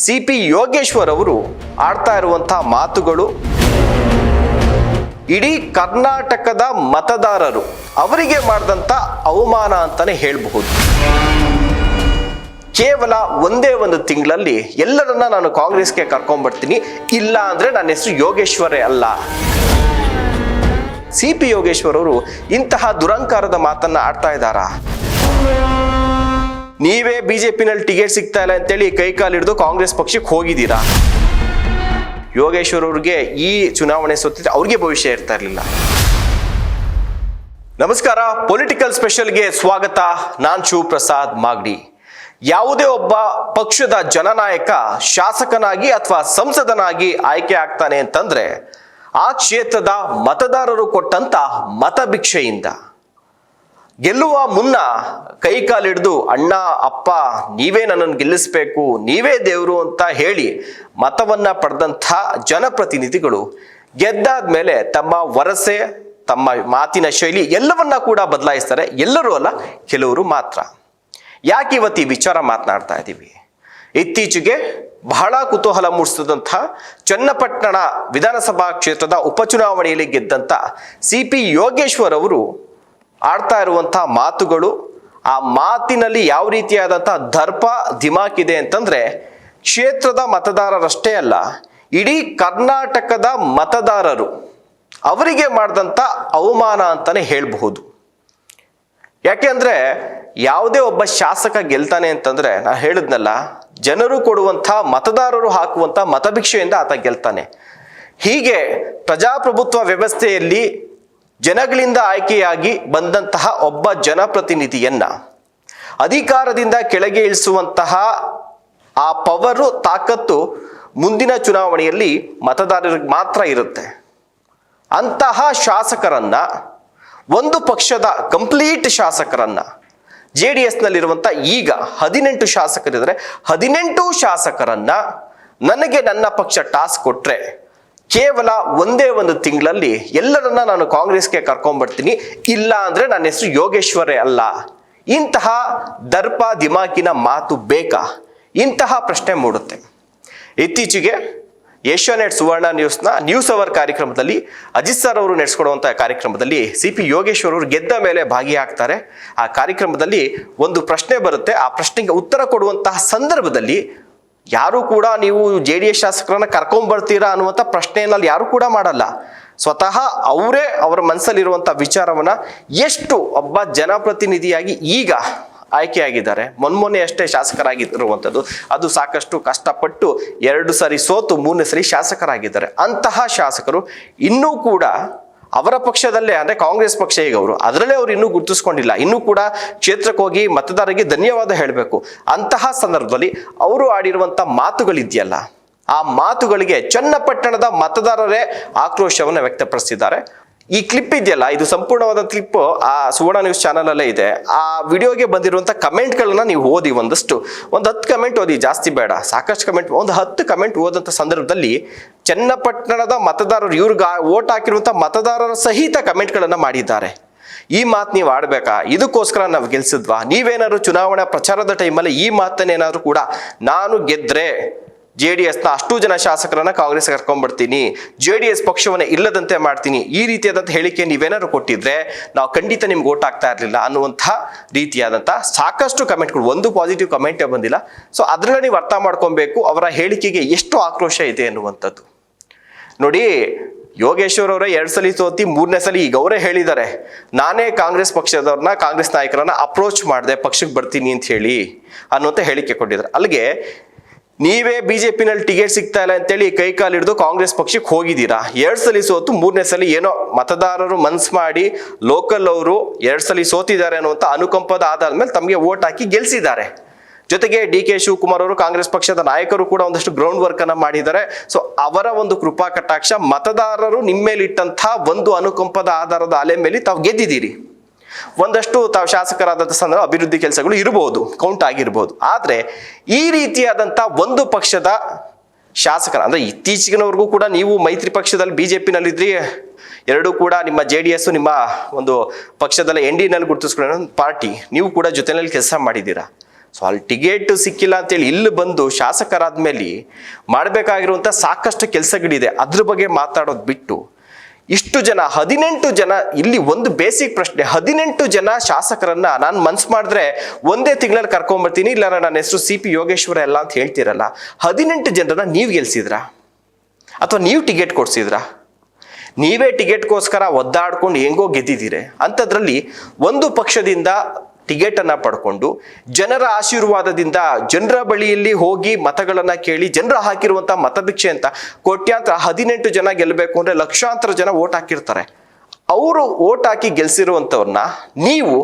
CP. Yogeshwar ಅವರು ಆಡ್ತಾ ಇರುವಂತಹ ಮಾತುಗಳು ಇಡೀ ಕರ್ನಾಟಕದ ಮತದಾರರು ಅವರಿಗೆ ಮಾಡಿದಂಥ ಅವಮಾನ ಅಂತಾನೆ ಹೇಳಬಹುದು. ಕೇವಲ ಒಂದೇ ಒಂದು ತಿಂಗಳಲ್ಲಿ ಎಲ್ಲರನ್ನ ನಾನು ಕಾಂಗ್ರೆಸ್ಗೆ ಕರ್ಕೊಂಡ್ಬರ್ತೀನಿ, ಇಲ್ಲ ಅಂದ್ರೆ ನನ್ನ ಹೆಸರು ಯೋಗೇಶ್ವರೇ ಅಲ್ಲ. ಸಿ.ಪಿ. ಯೋಗೇಶ್ವರ್ ಅವರು ಇಂತಹ ದುರಂಕಾರದ ಮಾತನ್ನ ಆಡ್ತಾ ಇದ್ದಾರಾ? ನೀವೇ ಬಿಜೆಪಿನಲ್ಲಿ ಟಿಕೆಟ್ ಸಿಗ್ತಾ ಇಲ್ಲ ಅಂತೇಳಿ ಕೈಕಾಲು ಹಿಡಿದು ಕಾಂಗ್ರೆಸ್ ಪಕ್ಷಕ್ಕೆ ಹೋಗಿದ್ದೀರಾ. ಯೋಗೇಶ್ವರ್ ಅವ್ರಿಗೆ ಈ ಚುನಾವಣೆ ಸೋತಿದ್ರೆ ಅವ್ರಿಗೆ ಭವಿಷ್ಯ ಇರ್ತಾ ಇರಲಿಲ್ಲ. ನಮಸ್ಕಾರ, ಪೊಲಿಟಿಕಲ್ ಸ್ಪೆಷಲ್ಗೆ ಸ್ವಾಗತ. ನಾನ್ ಶಿವಪ್ರಸಾದ್ ಮಾಗಡಿ. ಯಾವುದೇ ಒಬ್ಬ ಪಕ್ಷದ ಜನನಾಯಕ ಶಾಸಕನಾಗಿ ಅಥವಾ ಸಂಸದನಾಗಿ ಆಯ್ಕೆ ಆಗ್ತಾನೆ ಅಂತಂದ್ರೆ ಆ ಕ್ಷೇತ್ರದ ಮತದಾರರು ಕೊಟ್ಟಂತ ಮತಭಿಕ್ಷೆಯಿಂದ. ಗೆಲ್ಲುವ ಮುನ್ನ ಕೈಕಾಲಿಡಿದು ಅಣ್ಣ ಅಪ್ಪ ನೀವೇ ನನ್ನನ್ನು ಗೆಲ್ಲಿಸ್ಬೇಕು, ನೀವೇ ದೇವರು ಅಂತ ಹೇಳಿ ಮತವನ್ನ ಪಡೆದಂಥ ಜನಪ್ರತಿನಿಧಿಗಳು ಗೆದ್ದಾದ್ಮೇಲೆ ತಮ್ಮ ವರಸೆ, ತಮ್ಮ ಮಾತಿನ ಶೈಲಿ ಎಲ್ಲವನ್ನ ಕೂಡ ಬದಲಾಯಿಸ್ತಾರೆ. ಎಲ್ಲರೂ ಅಲ್ಲ, ಕೆಲವರು ಮಾತ್ರ. ಯಾಕೆ ಇವತ್ತು ಈ ವಿಚಾರ ಮಾತನಾಡ್ತಾ ಇದ್ದೀವಿ? ಇತ್ತೀಚೆಗೆ ಬಹಳ ಕುತೂಹಲ ಮೂಡಿಸಿದಂಥ ಚನ್ನಪಟ್ಟಣ ವಿಧಾನಸಭಾ ಕ್ಷೇತ್ರದ ಉಪಚುನಾವಣೆಯಲ್ಲಿ ಗೆದ್ದಂಥ ಸಿ.ಪಿ. ಯೋಗೇಶ್ವರ್ ಅವರು ಆಡ್ತಾ ಇರುವಂತಹ ಮಾತುಗಳು, ಆ ಮಾತಿನಲ್ಲಿ ಯಾವ ರೀತಿಯಾದಂತಹ ದರ್ಪ ಧಿಮಾಕಿದೆ ಅಂತಂದ್ರೆ ಕ್ಷೇತ್ರದ ಮತದಾರರಷ್ಟೇ ಅಲ್ಲ, ಇಡೀ ಕರ್ನಾಟಕದ ಮತದಾರರು ಅವರಿಗೆ ಮಾಡಿದಂಥ ಅವಮಾನ ಅಂತಾನೆ ಹೇಳಬಹುದು. ಯಾಕೆಂದ್ರೆ ಯಾವುದೇ ಒಬ್ಬ ಶಾಸಕ ಗೆಲ್ತಾನೆ ಅಂತಂದ್ರೆ ನಾ ಹೇಳಿದ್ನಲ್ಲ, ಜನರು ಕೊಡುವಂಥ ಮತದಾರರು ಹಾಕುವಂಥ ಮತಭಿಕ್ಷೆಯಿಂದ ಆತ ಗೆಲ್ತಾನೆ. ಹೀಗೆ ಪ್ರಜಾಪ್ರಭುತ್ವ ವ್ಯವಸ್ಥೆಯಲ್ಲಿ ಜನಗಳಿಂದ ಆಯ್ಕೆಯಾಗಿ ಬಂದಂತಹ ಒಬ್ಬ ಜನಪ್ರತಿನಿಧಿಯನ್ನ ಅಧಿಕಾರದಿಂದ ಕೆಳಗೆ ಇಳಿಸುವಂತಹ ಆ ಪವರು, ತಾಕತ್ತು ಮುಂದಿನ ಚುನಾವಣೆಯಲ್ಲಿ ಮತದಾರರಿಗೆ ಮಾತ್ರ ಇರುತ್ತೆ. ಅಂತಹ ಶಾಸಕರನ್ನ, ಒಂದು ಪಕ್ಷದ ಕಂಪ್ಲೀಟ್ ಶಾಸಕರನ್ನ, JDS ನಲ್ಲಿರುವಂಥ ಈಗ 18 ಶಾಸಕರಿದ್ದಾರೆ, 18 ಶಾಸಕರನ್ನ ನನಗೆ ನನ್ನ ಪಕ್ಷ ಟಾಸ್ಕ್ ಕೊಟ್ರೆ ಕೇವಲ ಒಂದೇ ಒಂದು ತಿಂಗಳಲ್ಲಿ ಎಲ್ಲರನ್ನ ನಾನು ಕಾಂಗ್ರೆಸ್ಗೆ ಕರ್ಕೊಂಡ್ಬರ್ತೀನಿ, ಇಲ್ಲ ಅಂದ್ರೆ ನನ್ನ ಹೆಸರು ಯೋಗೇಶ್ವರೇ ಅಲ್ಲ. ಇಂತಹ ದರ್ಪ ದಿಮಾಕಿನ ಮಾತು ಬೇಕಾ? ಇಂತಹ ಪ್ರಶ್ನೆ ಮೂಡುತ್ತೆ. ಇತ್ತೀಚೆಗೆ ಏಷ್ಯಾನೆಟ್ ಸುವರ್ಣ ನ್ಯೂಸ್ ಅವರ್ ಕಾರ್ಯಕ್ರಮದಲ್ಲಿ ಅಜಿತ್ ಸರ್ ಅವರು ನಡೆಸ್ಕೊಡುವಂತಹ ಕಾರ್ಯಕ್ರಮದಲ್ಲಿ ಸಿ.ಪಿ. ಯೋಗೇಶ್ವರ್ ಅವರು ಗೆದ್ದ ಮೇಲೆ ಭಾಗಿಯಾಗ್ತಾರೆ. ಆ ಕಾರ್ಯಕ್ರಮದಲ್ಲಿ ಒಂದು ಪ್ರಶ್ನೆ ಬರುತ್ತೆ. ಆ ಪ್ರಶ್ನೆಗೆ ಉತ್ತರ ಕೊಡುವಂತಹ ಸಂದರ್ಭದಲ್ಲಿ ಯಾರು ಕೂಡ ನೀವು JDS ಶಾಸಕರನ್ನ ಕರ್ಕೊಂಡ್ಬರ್ತೀರಾ ಅನ್ನುವಂಥ ಪ್ರಶ್ನೆಯಲ್ಲಿ ಯಾರು ಕೂಡ ಮಾಡಲ್ಲ. ಸ್ವತಃ ಅವರೇ ಅವರ ಮನಸ್ಸಲ್ಲಿರುವಂಥ ವಿಚಾರವನ್ನ ಎಷ್ಟು ಒಬ್ಬ ಜನಪ್ರತಿನಿಧಿಯಾಗಿ ಈಗ ಆಯ್ಕೆಯಾಗಿದ್ದಾರೆ. ಮೊನ್ನೆ ಅಷ್ಟೇ ಶಾಸಕರಾಗಿರುವಂಥದ್ದು, ಅದು ಸಾಕಷ್ಟು ಕಷ್ಟಪಟ್ಟು 2 ಸರಿ ಸೋತು 3ನೇ ಸರಿ ಶಾಸಕರಾಗಿದ್ದಾರೆ. ಅಂತಹ ಶಾಸಕರು ಇನ್ನೂ ಕೂಡ ಅವರ ಪಕ್ಷದಲ್ಲೇ, ಅಂದ್ರೆ ಕಾಂಗ್ರೆಸ್ ಪಕ್ಷ ಈಗ ಅವರು ಅದರಲ್ಲೇ ಅವರು ಇನ್ನೂ ಗುರುತಿಸ್ಕೊಂಡಿಲ್ಲ. ಇನ್ನೂ ಕೂಡ ಕ್ಷೇತ್ರಕ್ಕೆ ಹೋಗಿ ಮತದಾರರಿಗೆ ಧನ್ಯವಾದ ಹೇಳಬೇಕು. ಅಂತಹ ಸಂದರ್ಭದಲ್ಲಿ ಅವರು ಆಡಿರುವಂಥ ಮಾತುಗಳಿದೆಯಲ್ಲ, ಆ ಮಾತುಗಳಿಗೆ ಚನ್ನಪಟ್ಟಣದ ಮತದಾರರೇ ಆಕ್ರೋಶವನ್ನು ವ್ಯಕ್ತಪಡಿಸಿದ್ದಾರೆ. ಈ ಕ್ಲಿಪ್ ಇದೆಯಲ್ಲ, ಇದು ಸಂಪೂರ್ಣವಾದ ಕ್ಲಿಪ್ ಆ ಸುವರ್ಣ ನ್ಯೂಸ್ ಚಾನಲ್ ಅಲ್ಲೇ ಇದೆ. ಆ ವಿಡಿಯೋಗೆ ಬಂದಿರುವಂಥ ಕಮೆಂಟ್ಗಳನ್ನ ನೀವು ಓದಿ. ಒಂದು 10 ಕಮೆಂಟ್ ಓದಿ, ಜಾಸ್ತಿ ಬೇಡ, ಸಾಕಷ್ಟು ಕಮೆಂಟ್. ಒಂದು 10 ಕಮೆಂಟ್ ಓದಂಥ ಸಂದರ್ಭದಲ್ಲಿ ಚನ್ನಪಟ್ಟಣದ ಮತದಾರರು, ಇವ್ರಿಗೆ ವೋಟ್ ಹಾಕಿರುವಂಥ ಮತದಾರರ ಸಹಿತ ಕಮೆಂಟ್ಗಳನ್ನ ಮಾಡಿದ್ದಾರೆ. ಈ ಮಾತು ನೀವು ಆಡ್ಬೇಕಾ? ಇದಕ್ಕೋಸ್ಕರ ನಾವು ಗೆಲ್ಸಿದ್ವಾ? ನೀವೇನಾದ್ರು ಚುನಾವಣಾ ಪ್ರಚಾರದ ಟೈಮಲ್ಲಿ ಈ ಮಾತನ್ನೇನಾದ್ರು ಕೂಡ ನಾನು ಗೆದ್ರೆ JDSನ ಅಷ್ಟು ಜನ ಶಾಸಕರನ್ನ ಕಾಂಗ್ರೆಸ್ ಕರ್ಕೊಂಡ್ಬರ್ತೀನಿ, JDS ಪಕ್ಷವನ್ನ ಇಲ್ಲದಂತೆ ಮಾಡ್ತೀನಿ, ಈ ರೀತಿಯಾದಂಥ ಹೇಳಿಕೆ ನೀವೇನಾದ್ರು ಕೊಟ್ಟಿದ್ರೆ ನಾವು ಖಂಡಿತ ನಿಮ್ಗೆ ಓಟ್ ಆಗ್ತಾ ಇರಲಿಲ್ಲ ಅನ್ನುವಂಥ ರೀತಿಯಾದಂಥ ಸಾಕಷ್ಟು ಕಮೆಂಟ್ಗಳು. ಒಂದು ಪಾಸಿಟಿವ್ ಕಮೆಂಟೇ ಬಂದಿಲ್ಲ. ಸೊ ಅದನ್ನ ನೀವು ಅರ್ಥ ಮಾಡ್ಕೊಬೇಕು ಅವರ ಹೇಳಿಕೆಗೆ ಎಷ್ಟು ಆಕ್ರೋಶ ಇದೆ ಅನ್ನುವಂಥದ್ದು. ನೋಡಿ, ಯೋಗೇಶ್ವರ್ ಅವರೇ 2 ಸಲ ಸೋತಿ 3ನೇ ಸಲ ಈಗ ಅವರೇ ಹೇಳಿದ್ದಾರೆ, ನಾನೇ ಕಾಂಗ್ರೆಸ್ ಪಕ್ಷದವ್ರನ್ನ, ಕಾಂಗ್ರೆಸ್ ನಾಯಕರನ್ನ ಅಪ್ರೋಚ್ ಮಾಡಿದೆ ಪಕ್ಷಕ್ಕೆ ಬರ್ತೀನಿ ಅಂತ ಹೇಳಿ ಅನ್ನುವಂಥ ಹೇಳಿಕೆ ಕೊಟ್ಟಿದ್ದಾರೆ. ಅಲ್ಲಿಗೆ ನೀವೇ ಬಿಜೆಪಿನಲ್ಲಿ ಟಿಕೆಟ್ ಸಿಗ್ತಾ ಇಲ್ಲ ಅಂತೇಳಿ ಕೈಕಾಲು ಹಿಡಿದು ಕಾಂಗ್ರೆಸ್ ಪಕ್ಷಕ್ಕೆ ಹೋಗಿದ್ದೀರಾ. 2 ಸಲ ಸೋತು 3ನೇ ಸಲ ಏನೋ ಮತದಾರರು ಮನ್ಸು ಮಾಡಿ ಲೋಕಲ್ ಅವರು 2 ಸಲ ಸೋತಿದ್ದಾರೆ ಅನ್ನುವಂಥ ಅನುಕಂಪದ ಆಧಾರದ ತಮಗೆ ವೋಟ್ ಹಾಕಿ ಗೆಲ್ಸಿದ್ದಾರೆ. ಜೊತೆಗೆ DK ಶಿವಕುಮಾರ್ ಅವರು ಕಾಂಗ್ರೆಸ್ ಪಕ್ಷದ ನಾಯಕರು ಕೂಡ ಒಂದಷ್ಟು ಗ್ರೌಂಡ್ ವರ್ಕ್ ಅನ್ನ ಮಾಡಿದ್ದಾರೆ. ಸೊ ಅವರ ಒಂದು ಕೃಪಾ ಕಟಾಕ್ಷ, ಮತದಾರರು ನಿಮ್ಮ ಮೇಲೆ ಇಟ್ಟಂಥ ಒಂದು ಅನುಕಂಪದ ಆಧಾರದ ಅಲೆ ಮೇಲೆ ತಾವು ಗೆದ್ದಿದ್ದೀರಿ. ಒಂದಷ್ಟು ತಾವು ಶಾಸಕರಾದಂಥ ಸಂದರ್ಭ ಅಭಿವೃದ್ಧಿ ಕೆಲಸಗಳು ಇರಬಹುದು, ಕೌಂಟ್ ಆಗಿರ್ಬೋದು. ಆದರೆ ಈ ರೀತಿಯಾದಂಥ ಒಂದು ಪಕ್ಷದ ಶಾಸಕರ, ಅಂದ್ರೆ ಇತ್ತೀಚಿನವರೆಗೂ ಕೂಡ ನೀವು ಮೈತ್ರಿ ಪಕ್ಷದಲ್ಲಿ ಬಿಜೆಪಿನಲ್ಲಿದ್ರಿ, ಎರಡೂ ಕೂಡ ನಿಮ್ಮ JDS ನಿಮ್ಮ ಒಂದು ಪಕ್ಷದಲ್ಲಿ ND ನಲ್ಲಿ ಗುರುತಿಸ್ಕೊಳ್ಳೋ ಪಾರ್ಟಿ, ನೀವು ಕೂಡ ಜೊತೆಯಲ್ಲಿ ಕೆಲಸ ಮಾಡಿದ್ದೀರಾ. ಸೊ ಅಲ್ಲಿ ಟಿಕೆಟ್ ಸಿಕ್ಕಿಲ್ಲ ಅಂತೇಳಿ ಇಲ್ಲಿ ಬಂದು ಶಾಸಕರಾದ್ಮೇಲೆ ಮಾಡಬೇಕಾಗಿರುವಂಥ ಸಾಕಷ್ಟು ಕೆಲಸಗಳಿದೆ, ಅದ್ರ ಬಗ್ಗೆ ಮಾತಾಡೋದು ಬಿಟ್ಟು ಇಷ್ಟು ಜನ 18 ಜನ, ಇಲ್ಲಿ ಒಂದು ಬೇಸಿಕ್ ಪ್ರಶ್ನೆ, 18 ಜನ ಶಾಸಕರನ್ನ ನಾನು ಮನ್ಸು ಮಾಡಿದ್ರೆ ಒಂದೇ ತಿಂಗಳಲ್ಲಿ ಕರ್ಕೊಂಡ್ಬರ್ತೀನಿ, ಇಲ್ಲ ನನ್ನ ಹೆಸರು CP ಯೋಗೇಶ್ವರ ಎಲ್ಲ ಅಂತ ಹೇಳ್ತಿರಲ್ಲ, 18 ಜನರನ್ನ ನೀವು ಗೆಲ್ಸಿದ್ರ ಅಥವಾ ನೀವು ಟಿಕೆಟ್ ಕೊಡ್ಸಿದ್ರ? ನೀವೇ ಟಿಕೆಟ್ಗೋಸ್ಕರ ಒದ್ದಾಡ್ಕೊಂಡು ಹೆಂಗೋ ಗೆದ್ದಿದ್ದೀರಿ. ಅಂಥದ್ರಲ್ಲಿ ಒಂದು ಪಕ್ಷದಿಂದ ಟಿಕೆಟ್ ಅನ್ನ ಪಡ್ಕೊಂಡು ಜನರ ಆಶೀರ್ವಾದದಿಂದ ಜನರ ಬಳಿಯಲ್ಲಿ ಹೋಗಿ ಮತಗಳನ್ನ ಕೇಳಿ ಜನರ ಹಾಕಿರುವಂತಹ ಮತಭಿಕ್ಷೆ ಅಂತ ಕೋಟ್ಯಾಂತರ 18 ಜನ ಗೆಲ್ಲಬೇಕು ಅಂದ್ರೆ ಲಕ್ಷಾಂತರ ಜನ ಓಟ್ ಹಾಕಿರ್ತಾರೆ. ಅವರು ಓಟ್ ಹಾಕಿ ಗೆಲ್ಸಿರುವಂಥವ್ರನ್ನ ನೀವು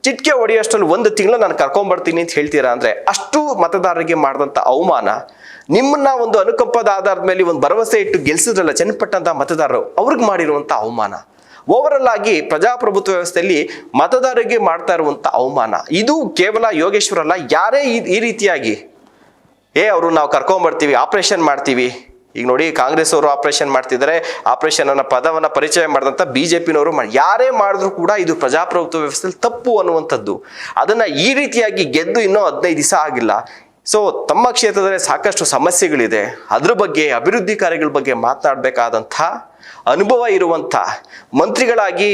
ಚಿಟ್ಕೆ ಹೊಡೆಯೋಷ್ಟರಲ್ಲಿ ಒಂದು ತಿಂಗಳು ನಾನು ಕರ್ಕೊಂಡ್ಬರ್ತೀನಿ ಅಂತ ಹೇಳ್ತೀರಾ ಅಂದ್ರೆ ಅಷ್ಟು ಮತದಾರರಿಗೆ ಮಾಡಿದಂಥ ಅವಮಾನ, ನಿಮ್ಮನ್ನ ಒಂದು ಅನುಕಂಪದ ಆಧಾರದ ಮೇಲೆ ಒಂದು ಭರವಸೆ ಇಟ್ಟು ಗೆಲ್ಸಿದ್ರಲ್ಲ ಚನ್ನಪಟ್ಟಂತ ಮತದಾರರು, ಅವ್ರಿಗೆ ಮಾಡಿರುವಂಥ ಅವಮಾನ, ಓವರಲ್ ಆಗಿ ಪ್ರಜಾಪ್ರಭುತ್ವ ವ್ಯವಸ್ಥೆಯಲ್ಲಿ ಮತದಾರರಿಗೆ ಮಾಡ್ತಾ ಇರುವಂಥ ಅವಮಾನ. ಇದು ಕೇವಲ ಯೋಗೇಶ್ವರ ಅಲ್ಲ, ಯಾರೇ ಈ ರೀತಿಯಾಗಿ ಅವರು ನಾವು ಕರ್ಕೊಂಡ್ಬರ್ತೀವಿ, ಆಪರೇಷನ್ ಮಾಡ್ತೀವಿ, ಈಗ ನೋಡಿ ಕಾಂಗ್ರೆಸ್ ಅವರು ಆಪರೇಷನ್ ಮಾಡ್ತಿದ್ದಾರೆ, ಆಪರೇಷನ್ ಅನ್ನೋ ಪದವನ್ನ ಪರಿಚಯ ಮಾಡಿದಂಥ BJP-ನವರು ಯಾರೇ ಮಾಡಿದ್ರು ಕೂಡ ಇದು ಪ್ರಜಾಪ್ರಭುತ್ವ ವ್ಯವಸ್ಥೆಯಲ್ಲಿ ತಪ್ಪು ಅನ್ನುವಂಥದ್ದು. ಅದನ್ನ ಈ ರೀತಿಯಾಗಿ ಗೆದ್ದು ಇನ್ನೂ 15 ದಿವಸ ಆಗಿಲ್ಲ. ಸೊ ತಮ್ಮ ಕ್ಷೇತ್ರದಲ್ಲಿ ಸಾಕಷ್ಟು ಸಮಸ್ಯೆಗಳಿದೆ, ಅದ್ರ ಬಗ್ಗೆ ಅಭಿವೃದ್ಧಿ ಕಾರ್ಯಗಳ ಬಗ್ಗೆ ಮಾತನಾಡಬೇಕಾದಂಥ ಅನುಭವ ಇರುವಂಥ ಮಂತ್ರಿಗಳಾಗಿ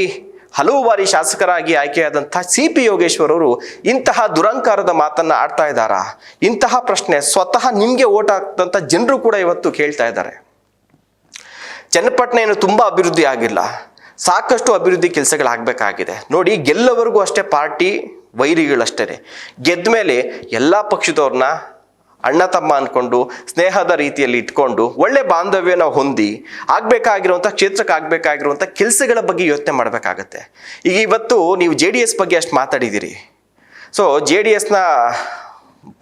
ಹಲವು ಬಾರಿ ಶಾಸಕರಾಗಿ ಆಯ್ಕೆಯಾದಂಥ CP ಯೋಗೇಶ್ವರ್ ಅವರು ಇಂತಹ ದುರಂಕಾರದ ಮಾತನ್ನ ಆಡ್ತಾ ಇದ್ದಾರಾ? ಇಂತಹ ಪ್ರಶ್ನೆ ಸ್ವತಃ ನಿಮ್ಗೆ ಓಟ್ ಹಾಕ್ದಂಥ ಜನರು ಕೂಡ ಇವತ್ತು ಕೇಳ್ತಾ ಇದ್ದಾರೆ. ಚನ್ನಪಟ್ಟಣ ಏನು ತುಂಬಾ ಅಭಿವೃದ್ಧಿ ಆಗಿಲ್ಲ, ಸಾಕಷ್ಟು ಅಭಿವೃದ್ಧಿ ಕೆಲಸಗಳಾಗಬೇಕಾಗಿದೆ. ನೋಡಿ, ಗೆಲ್ಲವರೆಗೂ ಅಷ್ಟೇ ಪಾರ್ಟಿ ವೈರಿಗಳಷ್ಟೇ, ಗೆದ್ದ ಮೇಲೆ ಎಲ್ಲ ಪಕ್ಷದವ್ರನ್ನ ಅಣ್ಣ ತಮ್ಮ ಅನ್ಕೊಂಡು ಸ್ನೇಹದ ರೀತಿಯಲ್ಲಿ ಇಟ್ಕೊಂಡು ಒಳ್ಳೆ ಬಾಂಧವ್ಯನ ಹೊಂದಿ ಆಗ್ಬೇಕಾಗಿರುವಂಥ ಕ್ಷೇತ್ರಕ್ಕೆ ಆಗ್ಬೇಕಾಗಿರುವಂಥ ಕೆಲಸಗಳ ಬಗ್ಗೆ ಯೋಚನೆ ಮಾಡಬೇಕಾಗತ್ತೆ. ಈಗ ಇವತ್ತು ನೀವು JDS ಬಗ್ಗೆ ಅಷ್ಟು ಮಾತಾಡಿದ್ದೀರಿ. ಸೊ JDSನ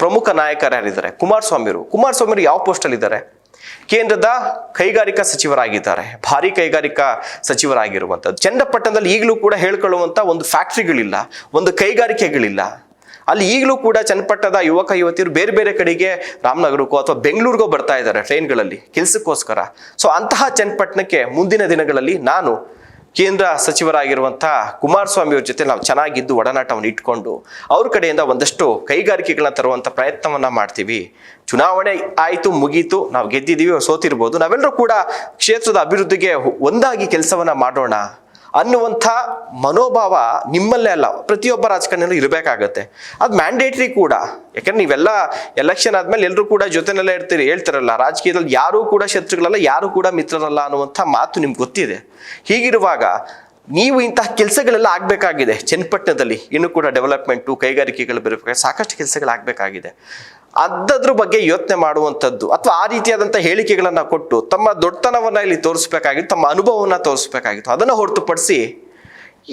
ಪ್ರಮುಖ ನಾಯಕರು ಯಾರಿದ್ದಾರೆ? ಕುಮಾರಸ್ವಾಮಿ ಯಾವ ಪೋಸ್ಟಲ್ಲಿ ಇದ್ದಾರೆ? ಕೇಂದ್ರದ ಕೈಗಾರಿಕಾ ಸಚಿವರಾಗಿದ್ದಾರೆ, ಭಾರಿ ಕೈಗಾರಿಕಾ ಸಚಿವರಾಗಿರುವಂಥದ್ದು. ಚನ್ನಪಟ್ಟಣದಲ್ಲಿ ಈಗಲೂ ಕೂಡ ಹೇಳ್ಕೊಳ್ಳುವಂಥ ಒಂದು ಫ್ಯಾಕ್ಟ್ರಿಗಳಿಲ್ಲ, ಒಂದು ಕೈಗಾರಿಕೆಗಳಿಲ್ಲ. ಅಲ್ಲಿ ಈಗಲೂ ಕೂಡ ಚನ್ನಪಟ್ಟಣದ ಯುವಕ ಯುವತಿಯರು ಬೇರೆ ಬೇರೆ ಕಡೆಗೆ ರಾಮನಗರಕ್ಕೋ ಅಥವಾ ಬೆಂಗಳೂರಿಗೋ ಬರ್ತಾ ಇದ್ದಾರೆ ಟ್ರೈನ್ಗಳಲ್ಲಿ ಕೆಲಸಕ್ಕೋಸ್ಕರ. ಸೊ ಅಂತಹ ಚನ್ನಪಟ್ಟಣಕ್ಕೆ ಮುಂದಿನ ದಿನಗಳಲ್ಲಿ ನಾನು ಕೇಂದ್ರ ಸಚಿವರಾಗಿರುವಂಥ ಕುಮಾರಸ್ವಾಮಿ ಅವ್ರ ಜೊತೆ ನಾವು ಚೆನ್ನಾಗಿದ್ದು ಒಡನಾಟವನ್ನು ಇಟ್ಕೊಂಡು ಅವ್ರ ಕಡೆಯಿಂದ ಒಂದಷ್ಟು ಕೈಗಾರಿಕೆಗಳನ್ನ ತರುವಂಥ ಪ್ರಯತ್ನವನ್ನ ಮಾಡ್ತೀವಿ. ಚುನಾವಣೆ ಆಯಿತು, ಮುಗೀತು, ನಾವು ಗೆದ್ದಿದ್ದೀವಿ, ಸೋತಿರ್ಬೋದು, ನಾವೆಲ್ಲರೂ ಕೂಡ ಕ್ಷೇತ್ರದ ಅಭಿವೃದ್ಧಿಗೆ ಒಂದಾಗಿ ಕೆಲಸವನ್ನ ಮಾಡೋಣ ಅನ್ನುವಂಥ ಮನೋಭಾವ ನಿಮ್ಮಲ್ಲೇ ಅಲ್ಲ, ಪ್ರತಿಯೊಬ್ಬ ರಾಜಕಾರಣಿಯಲ್ಲೂ ಇರಬೇಕಾಗತ್ತೆ. ಅದು ಮ್ಯಾಂಡೇಟ್ರಿ ಕೂಡ. ಯಾಕಂದ್ರೆ ನೀವೆಲ್ಲ ಎಲೆಕ್ಷನ್ ಆದ್ಮೇಲೆ ಎಲ್ಲರೂ ಕೂಡ ಜೊತೆನಲ್ಲೇ ಹೇಳ್ತಿರಲ್ಲ, ರಾಜಕೀಯದಲ್ಲಿ ಯಾರೂ ಕೂಡ ಶತ್ರುಗಳಲ್ಲ, ಯಾರೂ ಕೂಡ ಮಿತ್ರರಲ್ಲ ಅನ್ನುವಂಥ ಮಾತು ನಿಮ್ಗೆ ಗೊತ್ತಿದೆ. ಹೀಗಿರುವಾಗ ನೀವು ಇಂತಹ ಕೆಲಸಗಳೆಲ್ಲ ಆಗಬೇಕಾಗಿದೆ. ಚನ್ನಪಟ್ಟಣದಲ್ಲಿ ಇನ್ನೂ ಕೂಡ ಡೆವಲಪ್ಮೆಂಟು, ಕೈಗಾರಿಕೆಗಳು ಬರಬೇಕಾಗಿದೆ, ಸಾಕಷ್ಟು ಕೆಲಸಗಳಾಗಬೇಕಾಗಿದೆ. ಅದ್ರ ಬಗ್ಗೆ ಯೋಚನೆ ಮಾಡುವಂಥದ್ದು ಅಥವಾ ಆ ರೀತಿಯಾದಂಥ ಹೇಳಿಕೆಗಳನ್ನ ಕೊಟ್ಟು ತಮ್ಮ ದೊಡ್ಡತನವನ್ನ ಇಲ್ಲಿ ತೋರಿಸ್ಬೇಕಾಗಿತ್ತು, ತಮ್ಮ ಅನುಭವವನ್ನ ತೋರಿಸ್ಬೇಕಾಗಿತ್ತು. ಅದನ್ನ ಹೊರತುಪಡಿಸಿ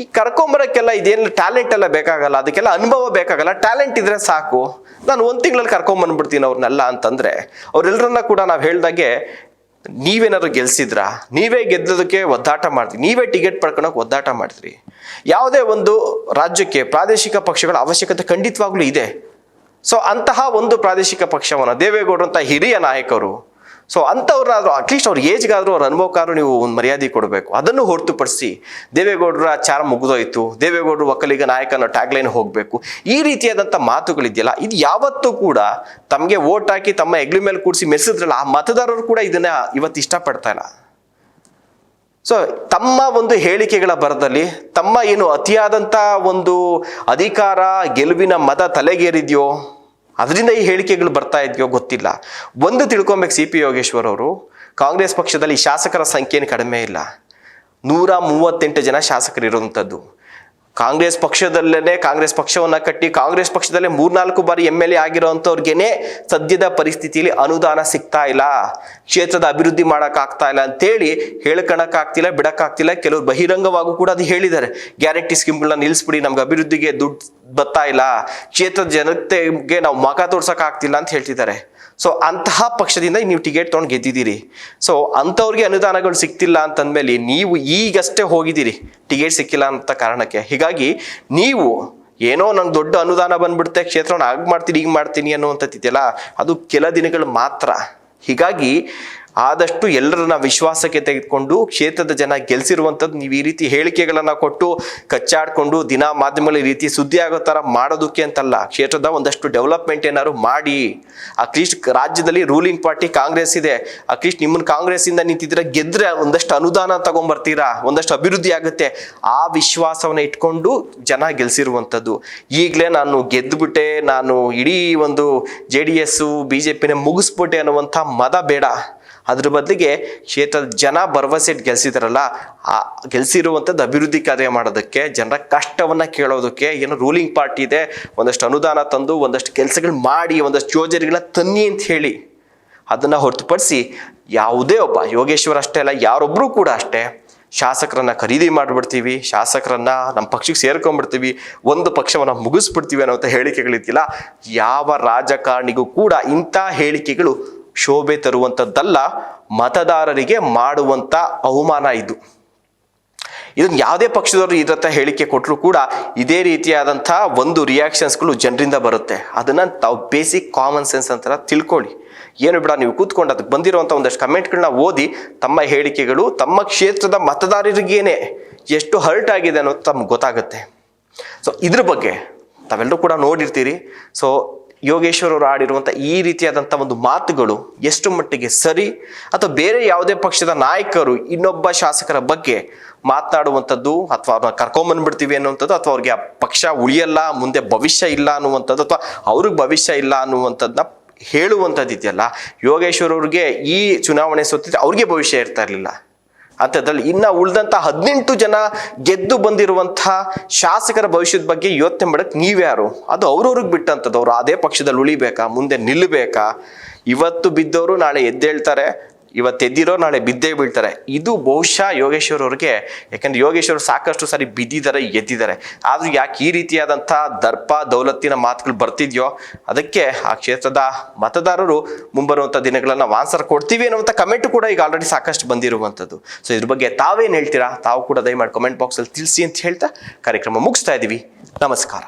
ಈ ಕರ್ಕೊಂಬರಕ್ಕೆಲ್ಲ ಇದೇನು ಟ್ಯಾಲೆಂಟ್ ಎಲ್ಲ ಬೇಕಾಗಲ್ಲ, ಅದಕ್ಕೆಲ್ಲ ಅನುಭವ ಬೇಕಾಗಲ್ಲ, ಟ್ಯಾಲೆಂಟ್ ಇದ್ರೆ ಸಾಕು, ನಾನು 1 ತಿಂಗಳಲ್ಲಿ ಕರ್ಕೊಂಬಂದ್ಬಿಡ್ತೀನಿ ಅವ್ರನ್ನೆಲ್ಲ ಅಂತಂದ್ರೆ ಅವರೆಲ್ಲರನ್ನ ಕೂಡ ನಾವು ಹೇಳ್ದಾಗೆ ನೀವೇನಾದ್ರು ಗೆಲ್ಸಿದ್ರಾ? ನೀವೇ ಗೆದ್ದೋದಕ್ಕೆ ಒದ್ದಾಟ ಮಾಡ್ತೀರಿ, ನೀವೇ ಟಿಕೆಟ್ ಪಡ್ಕೊಳಕ್ಕೆ ಒದ್ದಾಟ ಮಾಡ್ತೀರಿ. ಯಾವುದೇ ಒಂದು ರಾಜ್ಯಕ್ಕೆ ಪ್ರಾದೇಶಿಕ ಪಕ್ಷಗಳ ಅವಶ್ಯಕತೆ ಖಂಡಿತವಾಗ್ಲೂ ಇದೆ. ಸೊ ಅಂತಹ ಒಂದು ಪ್ರಾದೇಶಿಕ ಪಕ್ಷವನ್ನು ದೇವೇಗೌಡರು ಅಂತ ಹಿರಿಯ ನಾಯಕರು, ಸೊ ಅಂಥವ್ರನ್ನಾದ್ರೂ ಅಟ್ಲೀಸ್ಟ್ ಅವ್ರ ಏಜ್ಗಾದ್ರೂ ಅವ್ರ ಅನುಭವಕ್ಕಾದ್ರೂ ನೀವು ಒಂದು ಮರ್ಯಾದೆ ಕೊಡಬೇಕು. ಅದನ್ನು ಹೊರತುಪಡಿಸಿ ದೇವೇಗೌಡರ ಚಾರ ಮುಗಿದೋಯ್ತು, ದೇವೇಗೌಡರು ಒಕ್ಕಲಿಗ ನಾಯಕ ಅನ್ನೋ ಟ್ಯಾಗ್ಲೈನ್ ಹೋಗಬೇಕು, ಈ ರೀತಿಯಾದಂಥ ಮಾತುಗಳಿದೆಯಲ್ಲ, ಇದು ಯಾವತ್ತೂ ಕೂಡ ತಮಗೆ ಓಟ್ ಹಾಕಿ ತಮ್ಮ ಹೆಗ್ಲಿ ಮೇಲೆ ಕೂಡಿಸಿ ಮೆರೆಸಿದ್ರಲ್ಲ ಆ ಮತದಾರರು ಕೂಡ ಇದನ್ನ ಇವತ್ತು ಇಷ್ಟಪಡ್ತಾ ಇಲ್ಲ. ಸೊ ತಮ್ಮ ಒಂದು ಹೇಳಿಕೆಗಳ ಬರದಲ್ಲಿ ತಮ್ಮ ಏನು ಅತಿಯಾದಂಥ ಒಂದು ಅಧಿಕಾರ ಗೆಲುವಿನ ಮತ ತಲೆಗೇರಿದೆಯೋ ಅದರಿಂದ ಈ ಹೇಳಿಕೆಗಳು ಬರ್ತಾ ಇದೆಯೋ ಗೊತ್ತಿಲ್ಲ. ಒಂದು ತಿಳ್ಕೊಬೇಕು, CP ಯೋಗೇಶ್ವರ್ ಅವರು ಕಾಂಗ್ರೆಸ್ ಪಕ್ಷದಲ್ಲಿ ಶಾಸಕರ ಸಂಖ್ಯೆಯನ್ನು ಕಡಿಮೆ ಇಲ್ಲ, 138 ಜನ ಶಾಸಕರು ಇರುವಂಥದ್ದು. ಕಾಂಗ್ರೆಸ್ ಪಕ್ಷವನ್ನ ಕಟ್ಟಿ ಕಾಂಗ್ರೆಸ್ ಪಕ್ಷದಲ್ಲೇ 3-4 ಬಾರಿ MLA ಆಗಿರೋಂಥವ್ರಿಗೇನೆ ಸದ್ಯದ ಪರಿಸ್ಥಿತಿಯಲ್ಲಿ ಅನುದಾನ ಸಿಗ್ತಾ ಇಲ್ಲ, ಕ್ಷೇತ್ರದ ಅಭಿವೃದ್ಧಿ ಮಾಡೋಕ್ಕಾಗ್ತಾ ಇಲ್ಲ ಅಂತೇಳಿ ಹೇಳ್ಕೊಳಕ್ಕಾಗ್ತಿಲ್ಲ, ಬಿಡಕ್ಕಾಗ್ತಿಲ್ಲ. ಕೆಲವರು ಬಹಿರಂಗವಾಗೂ ಕೂಡ ಅದು ಹೇಳಿದ್ದಾರೆ, ಗ್ಯಾರಂಟಿ ಸ್ಕೀಮ್ಗಳನ್ನ ನಿಲ್ಲಿಸ್ಬಿಡಿ, ನಮ್ಗೆ ಅಭಿವೃದ್ಧಿಗೆ ದುಡ್ಡು ಬರ್ತಾ ಇಲ್ಲ, ಕ್ಷೇತ್ರದ ಜನತೆಗೆ ನಾವು ಮಗ ತೋರ್ಸಕ್ಕಾಗ್ತಿಲ್ಲ ಅಂತ ಹೇಳ್ತಿದ್ದಾರೆ. ಸೊ ಅಂತಹ ಪಕ್ಷದಿಂದ ನೀವು ಟಿಕೆಟ್ ತೊಗೊಂಡು ಗೆದ್ದಿದ್ದೀರಿ. ಸೊ ಅಂಥವ್ರಿಗೆ ಅನುದಾನಗಳು ಸಿಗ್ತಿಲ್ಲ ಅಂತಂದ್ಮೇಲೆ ನೀವು ಈಗಷ್ಟೇ ಹೋಗಿದ್ದೀರಿ ಟಿಕೆಟ್ ಸಿಕ್ಕಿಲ್ಲ ಅಂತ ಕಾರಣಕ್ಕೆ. ಹೀಗಾಗಿ ನೀವು ಏನೋ ನಂಗೆ ದೊಡ್ಡ ಅನುದಾನ ಬಂದ್ಬಿಡುತ್ತೆ, ಕ್ಷೇತ್ರವನ್ನು ಆಗ ಮಾಡ್ತೀನಿ ಈಗ ಮಾಡ್ತೀನಿ ಅನ್ನುವಂಥದ್ದಿದೆಯಲ್ಲ, ಅದು ಕೆಲ ದಿನಗಳು ಮಾತ್ರ. ಹೀಗಾಗಿ ಆದಷ್ಟು ಎಲ್ಲರನ್ನ ವಿಶ್ವಾಸಕ್ಕೆ ತೆಗೆದುಕೊಂಡು ಕ್ಷೇತ್ರದ ಜನ ಗೆಲ್ಸಿರುವಂಥದ್ದು ನೀವು ಈ ರೀತಿ ಹೇಳಿಕೆಗಳನ್ನು ಕೊಟ್ಟು ಕಚ್ಚಾಡ್ಕೊಂಡು ದಿನ ಮಾಧ್ಯಮಗಳ ಈ ರೀತಿ ಸುದ್ದಿ ಆಗೋ ಥರ ಮಾಡೋದಕ್ಕೆ ಅಂತಲ್ಲ. ಕ್ಷೇತ್ರದ ಒಂದಷ್ಟು ಡೆವಲಪ್ಮೆಂಟ್ ಏನಾದ್ರು ಮಾಡಿ. ಅಟ್ಲೀಸ್ಟ್ ರಾಜ್ಯದಲ್ಲಿ ರೂಲಿಂಗ್ ಪಾರ್ಟಿ ಕಾಂಗ್ರೆಸ್ ಇದೆ, ಅಟ್ಲೀಸ್ಟ್ ನಿಮ್ಮನ್ನು ಕಾಂಗ್ರೆಸ್ಸಿಂದ ನಿಂತಿದ್ರೆ ಗೆದ್ರೆ ಒಂದಷ್ಟು ಅನುದಾನ ತಗೊಂಡ್ಬರ್ತೀರಾ, ಒಂದಷ್ಟು ಅಭಿವೃದ್ಧಿ ಆಗುತ್ತೆ. ಆ ವಿಶ್ವಾಸವನ್ನ ಇಟ್ಕೊಂಡು ಜನ ಗೆಲ್ಸಿರುವಂಥದ್ದು. ಈಗಲೇ ನಾನು ಗೆದ್ದುಬಿಟ್ಟೆ, ನಾನು ಇಡೀ ಒಂದು JDS BJPನೇ ಮುಗಿಸ್ಬಿಟ್ಟೆ ಅನ್ನುವಂಥ ಮದ ಬೇಡ. ಅದ್ರ ಬದಲಿಗೆ ಕ್ಷೇತ್ರದ ಜನ ಭರವಸೆ ಇಟ್ಟು ಗೆಲ್ಸಿದಾರಲ್ಲ, ಆ ಗೆಲ್ಸಿರುವಂಥದ್ದು ಅಭಿವೃದ್ಧಿ ಕಾರ್ಯ ಮಾಡೋದಕ್ಕೆ, ಜನರ ಕಷ್ಟವನ್ನ ಕೇಳೋದಕ್ಕೆ. ಏನು ರೂಲಿಂಗ್ ಪಾರ್ಟಿ ಇದೆ, ಒಂದಷ್ಟು ಅನುದಾನ ತಂದು ಒಂದಷ್ಟು ಕೆಲಸಗಳು ಮಾಡಿ ಒಂದಷ್ಟು ಯೋಜನೆಗಳನ್ನ ತನ್ನಿ ಅಂತ ಹೇಳಿ, ಅದನ್ನ ಹೊರತುಪಡಿಸಿ ಯಾವುದೇ ಒಬ್ಬ ಯೋಗೇಶ್ವರ್ ಅಷ್ಟೇ ಅಲ್ಲ, ಯಾರೊಬ್ಬರು ಕೂಡ ಅಷ್ಟೇ ಶಾಸಕರನ್ನ ಖರೀದಿ ಮಾಡಿಬಿಡ್ತೀವಿ, ಶಾಸಕರನ್ನ ನಮ್ಮ ಪಕ್ಷಕ್ಕೆ ಸೇರ್ಕೊಂಡ್ಬಿಡ್ತೀವಿ, ಒಂದು ಪಕ್ಷವನ್ನ ಮುಗಿಸ್ಬಿಡ್ತೀವಿ ಅನ್ನೋಂಥ ಹೇಳಿಕೆಗಳಿದ್ದಿಲ್ಲ. ಯಾವ ರಾಜಕಾರಣಿಗೂ ಕೂಡ ಇಂಥ ಹೇಳಿಕೆಗಳು ಶೋಭೆ ತರುವಂಥದ್ದಲ್ಲ, ಮತದಾರರಿಗೆ ಮಾಡುವಂಥ ಅವಮಾನ ಇದು. ಇದನ್ನು ಯಾವುದೇ ಪಕ್ಷದವರು ಇದರ ಹೇಳಿಕೆ ಕೊಟ್ಟರು ಕೂಡ ಇದೇ ರೀತಿಯಾದಂಥ ಒಂದು ರಿಯಾಕ್ಷನ್ಸ್ಗಳು ಜನರಿಂದ ಬರುತ್ತೆ. ಅದನ್ನು ತಾವು ಬೇಸಿಕ್ ಕಾಮನ್ ಸೆನ್ಸ್ ಅಂತ ತಿಳ್ಕೊಳ್ಳಿ. ಏನು ಬಿಡ, ನೀವು ಕೂತ್ಕೊಂಡು ಅದಕ್ಕೆ ಬಂದಿರುವಂಥ ಒಂದಷ್ಟು ಕಮೆಂಟ್ಗಳನ್ನ ಓದಿ ತಮ್ಮ ಹೇಳಿಕೆಗಳು ತಮ್ಮ ಕ್ಷೇತ್ರದ ಮತದಾರರಿಗೇನೆ ಎಷ್ಟು ಹರ್ಟ್ ಆಗಿದೆ ಅನ್ನೋದು ತಮ್ಗೆ ಗೊತ್ತಾಗುತ್ತೆ. ಸೊ ಇದ್ರ ಬಗ್ಗೆ ತಾವೆಲ್ಲರೂ ಕೂಡ ನೋಡಿರ್ತೀರಿ. ಸೊ ಯೋಗೇಶ್ವರ್ ಅವರು ಆಡಿರುವಂಥ ಈ ರೀತಿಯಾದಂಥ ಒಂದು ಮಾತುಗಳು ಎಷ್ಟು ಮಟ್ಟಿಗೆ ಸರಿ, ಅಥವಾ ಬೇರೆ ಯಾವುದೇ ಪಕ್ಷದ ನಾಯಕರು ಇನ್ನೊಬ್ಬ ಶಾಸಕರ ಬಗ್ಗೆ ಮಾತನಾಡುವಂಥದ್ದು, ಅಥವಾ ಅವ್ರನ್ನ ಕರ್ಕೊಂಬಂದ್ಬಿಡ್ತೀವಿ ಅನ್ನುವಂಥದ್ದು, ಅಥವಾ ಅವ್ರಿಗೆ ಆ ಪಕ್ಷ ಉಳಿಯಲ್ಲ, ಮುಂದೆ ಭವಿಷ್ಯ ಇಲ್ಲ ಅನ್ನುವಂಥದ್ದು, ಅಥವಾ ಅವ್ರಿಗೆ ಭವಿಷ್ಯ ಇಲ್ಲ ಅನ್ನುವಂಥದ್ದನ್ನ ಹೇಳುವಂಥದ್ದು ಇದೆಯಲ್ಲ, ಯೋಗೇಶ್ವರ್ ಅವ್ರಿಗೆ ಈ ಚುನಾವಣೆ ಸೋತಿದ್ರೆ ಅವ್ರಿಗೆ ಭವಿಷ್ಯ ಇರ್ತಾ ಇರಲಿಲ್ಲ. ಅಂಥದ್ರಲ್ಲಿ ಇನ್ನು ಉಳಿದಂಥ 18 ಜನ ಗೆದ್ದು ಬಂದಿರುವಂಥ ಶಾಸಕರ ಭವಿಷ್ಯದ ಬಗ್ಗೆ ಯೋಚನೆ ಮಾಡಕ್ಕೆ ನೀವ್ಯಾರು? ಅದು ಅವ್ರವ್ರಿಗೆ ಬಿಟ್ಟಂಥದ್ದು. ಅವರು ಅದೇ ಪಕ್ಷದಲ್ಲಿ ಉಳಿಬೇಕಾ, ಮುಂದೆ ನಿಲ್ಲಬೇಕಾ? ಇವತ್ತು ಬಿದ್ದವರು ನಾಳೆ ಎದ್ದೇಳ್ತಾರೆ, ಇವತ್ತು ಎದ್ದಿರೋ ನಾಳೆ ಬಿದ್ದೇ ಬೀಳ್ತಾರೆ. ಇದು ಬಹುಶಃ ಯೋಗೇಶ್ವರ್ ಅವ್ರಿಗೆ, ಯಾಕಂದ್ರೆ ಯೋಗೇಶ್ವರ್ ಸಾಕಷ್ಟು ಸಾರಿ ಬಿದ್ದಿದ್ದಾರೆ, ಎದ್ದಿದ್ದಾರೆ. ಆದ್ರೂ ಯಾಕೆ ಈ ರೀತಿಯಾದಂಥ ದರ್ಪ ದೌಲತ್ತಿನ ಮಾತುಗಳು ಬರ್ತಿದ್ಯೋ, ಅದಕ್ಕೆ ಆ ಕ್ಷೇತ್ರದ ಮತದಾರರು ಮುಂಬರುವಂಥ ದಿನಗಳನ್ನು ಆನ್ಸರ್ ಕೊಡ್ತೀವಿ ಅನ್ನುವಂಥ ಕಮೆಂಟ್ ಕೂಡ ಈಗ ಆಲ್ರೆಡಿ ಸಾಕಷ್ಟು ಬಂದಿರುವಂಥದ್ದು. ಸೊ ಇದ್ರ ಬಗ್ಗೆ ತಾವೇನು ಹೇಳ್ತೀರಾ? ತಾವು ಕೂಡ ದಯಮಾಡಿ ಕಮೆಂಟ್ ಬಾಕ್ಸಲ್ಲಿ ತಿಳಿಸಿ ಅಂತ ಹೇಳ್ತಾ ಕಾರ್ಯಕ್ರಮ ಮುಗಿಸ್ತಾ ಇದ್ದೀವಿ. ನಮಸ್ಕಾರ.